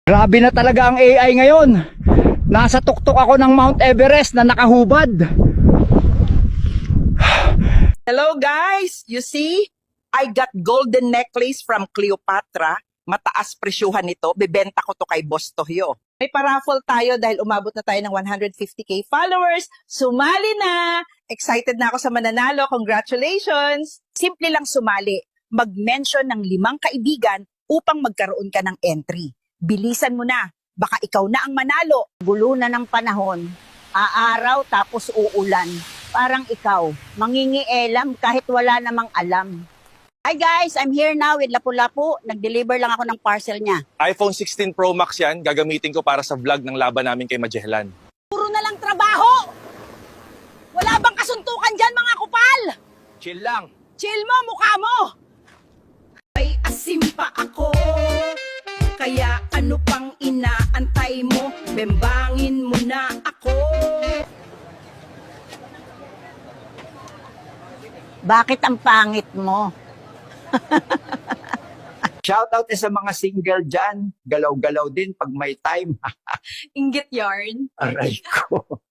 Grabe na talaga ang AI ngayon. Nasa tuktok ako ng Mount Everest na nakahubad. Hello guys! You see? I got golden necklace from Cleopatra. Mataas presyuhan nito. Bebenta ko to kay Boss Tohyo. May paraffle tayo dahil umabot na tayo ng 150k followers. Sumali na! Excited na ako sa mananalo. Congratulations! Simple lang sumali. Mag-mention ng 5 kaibigan upang magkaroon ka ng entry. Bilisan mo na. Baka ikaw na ang manalo. Gulo na ng panahon, aaraw tapos uulan. Parang ikaw, mangingielam kahit wala namang alam. Hi guys, I'm here now with Lapu-Lapu. Nag-deliver lang ako ng parcel niya. iPhone 16 Pro Max yan, gagamitin ko para sa vlog ng laban namin kay Magellan. Puro na lang trabaho! Wala bang kasuntukan dyan mga kupal? Chill lang. Chill mo, mukha mo! May asim pa ako. Kaya ano pang inaantay mo? Bembangin mo na ako. Bakit ang pangit mo? Shoutout sa mga single dyan. Galaw-galaw din pag may time. Inggit yarn. Aray ko.